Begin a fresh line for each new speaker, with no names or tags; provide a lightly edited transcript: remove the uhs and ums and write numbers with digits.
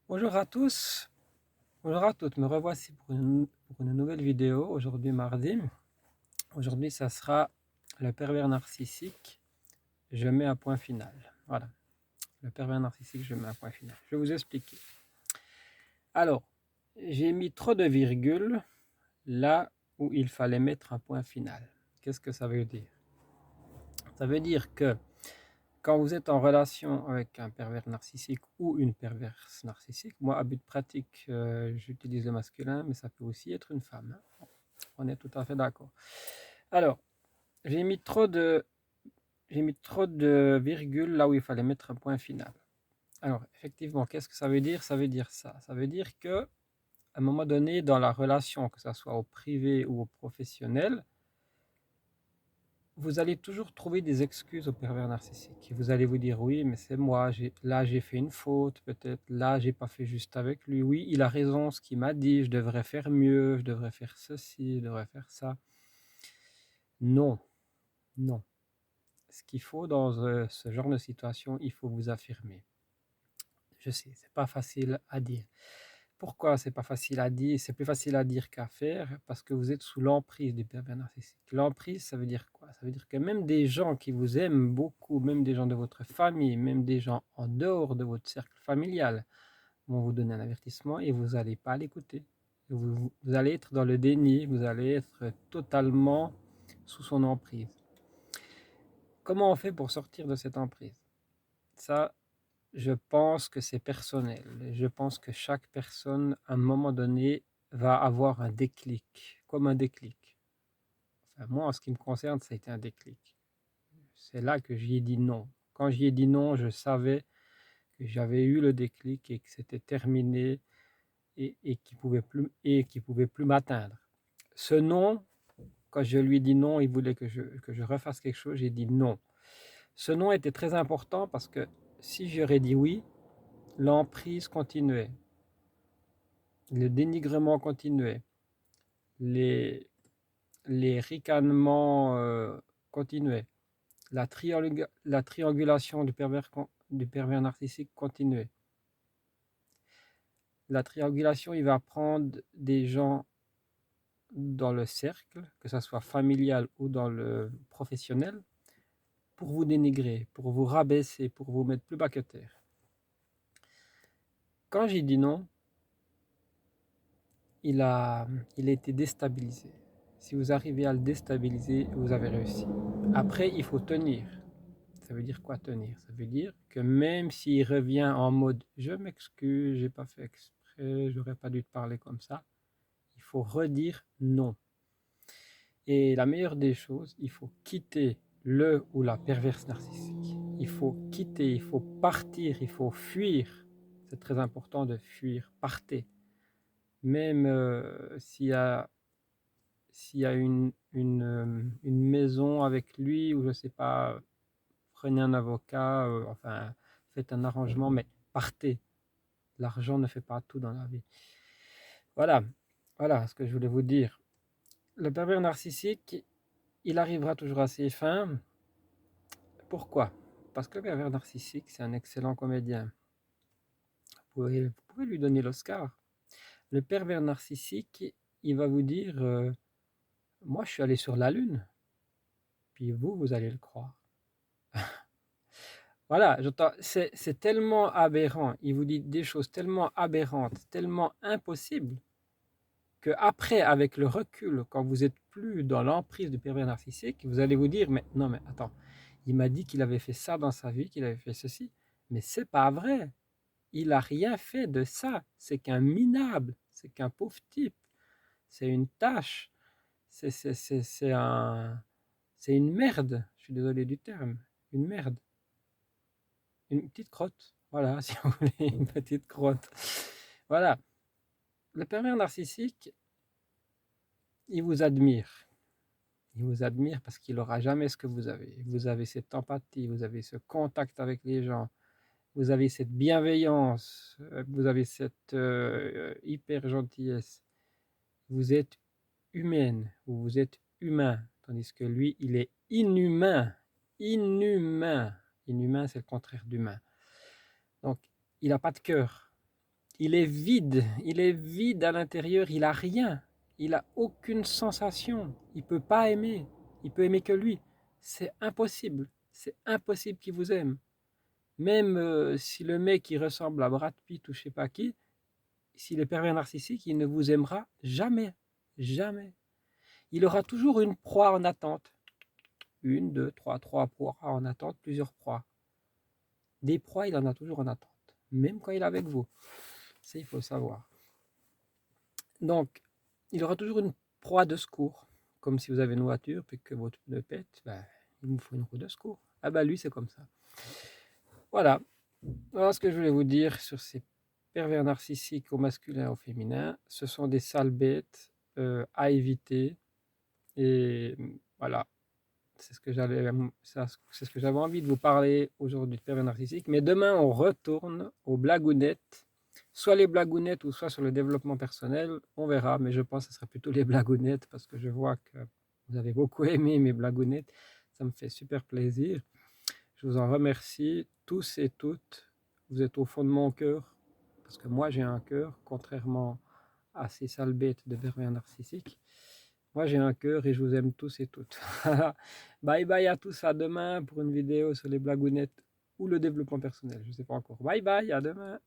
Bonjour à tous, bonjour à toutes, me revoici pour une nouvelle vidéo, aujourd'hui mardi. Aujourd'hui, ça sera le pervers narcissique, je mets un point final. Voilà, le pervers narcissique, je mets un point final. Je vais vous expliquer. Alors, j'ai mis trop de virgules là où il fallait mettre un point final. Qu'est-ce que ça veut dire? Ça veut dire que quand vous êtes en relation avec un pervers narcissique ou une perverse narcissique, moi à but pratique, j'utilise le masculin, mais ça peut aussi être une femme, hein. On est tout à fait d'accord. Alors, j'ai mis trop de, j'ai mis trop de virgules là où il fallait mettre un point final. Alors, effectivement, qu'est-ce que ça veut dire? Ça veut dire ça. Ça veut dire que à un moment donné, dans la relation, que ce soit au privé ou au professionnel, vous allez toujours trouver des excuses au pervers narcissique. Vous allez vous dire oui, mais c'est moi, là j'ai fait une faute, peut-être là j'ai pas fait juste avec lui. Oui, il a raison, ce qu'il m'a dit, je devrais faire mieux, je devrais faire ceci, je devrais faire ça. Non, non. Ce qu'il faut dans ce genre de situation, il faut vous affirmer. Je sais, c'est pas facile à dire. Pourquoi c'est pas facile à dire? C'est plus facile à dire qu'à faire parce que vous êtes sous l'emprise du pervers narcissique. L'emprise, ça veut dire quoi? Ça veut dire que même des gens qui vous aiment beaucoup, même des gens de votre famille, même des gens en dehors de votre cercle familial vont vous donner un avertissement et vous n'allez pas l'écouter. Vous allez être dans le déni, vous allez être totalement sous son emprise. Comment on fait pour sortir de cette emprise? Ça, je pense que c'est personnel. Je pense que chaque personne, à un moment donné, va avoir un déclic, comme un déclic. Enfin, moi, en ce qui me concerne, ça a été un déclic. C'est là que j'y ai dit non. Quand j'y ai dit non, je savais que j'avais eu le déclic et que c'était terminé et qu'il pouvait plus m'atteindre. Ce non, quand je lui ai dit non, il voulait que je refasse quelque chose, j'ai dit non. Ce non était très important parce que si j'aurais dit oui, l'emprise continuait. Le dénigrement continuait, les, les ricanements continuaient, la triangulation du pervers narcissique continuait. La triangulation, il va prendre des gens dans le cercle, que ce soit familial ou dans le professionnel, pour vous dénigrer, pour vous rabaisser, pour vous mettre plus bas que terre. Quand j'ai dit non, il a, il a été déstabilisé. Si vous arrivez à le déstabiliser, vous avez réussi. Après, il faut tenir. Ça veut dire quoi tenir? Ça veut dire que même s'il revient en mode je m'excuse, j'ai pas fait exprès, j'aurais pas dû te parler comme ça, il faut redire non. Et la meilleure des choses, il faut quitter le ou la perverse narcissique. Il faut quitter, il faut partir, il faut fuir. C'est très important de fuir. Partez. Même s'il y a une maison avec lui, ou je sais pas, prenez un avocat, enfin, faites un arrangement, mais partez. L'argent ne fait pas tout dans la vie. Voilà, voilà ce que je voulais vous dire. Le pervers narcissique, il arrivera toujours à ses fins. Pourquoi? Parce que le pervers narcissique, c'est un excellent comédien. Vous pouvez lui donner l'Oscar. Le pervers narcissique, il va vous dire moi, je suis allé sur la Lune. Puis vous, vous allez le croire. Voilà, c'est tellement aberrant. Il vous dit des choses tellement aberrantes, tellement impossibles, que après, avec le recul, quand vous êtes plus dans l'emprise du pervers narcissique, vous allez vous dire, mais non, mais attends, il m'a dit qu'il avait fait ça dans sa vie, qu'il avait fait ceci, mais c'est pas vrai. Il a rien fait de ça. C'est qu'un minable, c'est qu'un pauvre type, c'est une tâche, c'est une merde. Je suis désolé du terme, une merde, une petite crotte. Voilà, si vous voulez, une petite crotte. Voilà. Le pervers narcissique, il vous admire. Il vous admire parce qu'il n'aura jamais ce que vous avez. Vous avez cette empathie, vous avez ce contact avec les gens, vous avez cette bienveillance, vous avez cette hyper gentillesse. Vous êtes humaine, vous êtes humain, tandis que lui, il est inhumain. Inhumain. Inhumain, c'est le contraire d'humain. Donc, il n'a pas de cœur. il est vide à l'intérieur, il a rien, il a aucune sensation, il peut pas aimer, il peut aimer que lui. C'est impossible qu'il vous aime. Même si le mec il ressemble à Brad Pitt ou je sais pas qui, s'il est pervers narcissique, il ne vous aimera jamais, jamais. Il aura toujours une proie en attente. Une, deux, trois proies en attente, plusieurs proies. Des proies, il en a toujours en attente, même quand il est avec vous. Ça, il faut le savoir. Donc, il aura toujours une proie de secours. Comme si vous avez une voiture, puis que votre pneu pète, ben, il vous faut une roue de secours. Ah ben lui, c'est comme ça. Voilà. Voilà ce que je voulais vous dire sur ces pervers narcissiques au masculin et au féminin. Ce sont des sales bêtes à éviter. Et voilà, c'est ce que j'avais envie de vous parler aujourd'hui de pervers narcissiques. Mais demain, on retourne aux blagounettes. Soit les blagounettes ou soit sur le développement personnel. On verra, mais je pense que ce sera plutôt les blagounettes parce que je vois que vous avez beaucoup aimé mes blagounettes. Ça me fait super plaisir. Je vous en remercie tous et toutes. Vous êtes au fond de mon cœur parce que moi j'ai un cœur, contrairement à ces sales bêtes de pervers narcissiques. Moi j'ai un cœur et je vous aime tous et toutes. Bye bye à tous, à demain pour une vidéo sur les blagounettes ou le développement personnel. Je ne sais pas encore. Bye bye, à demain.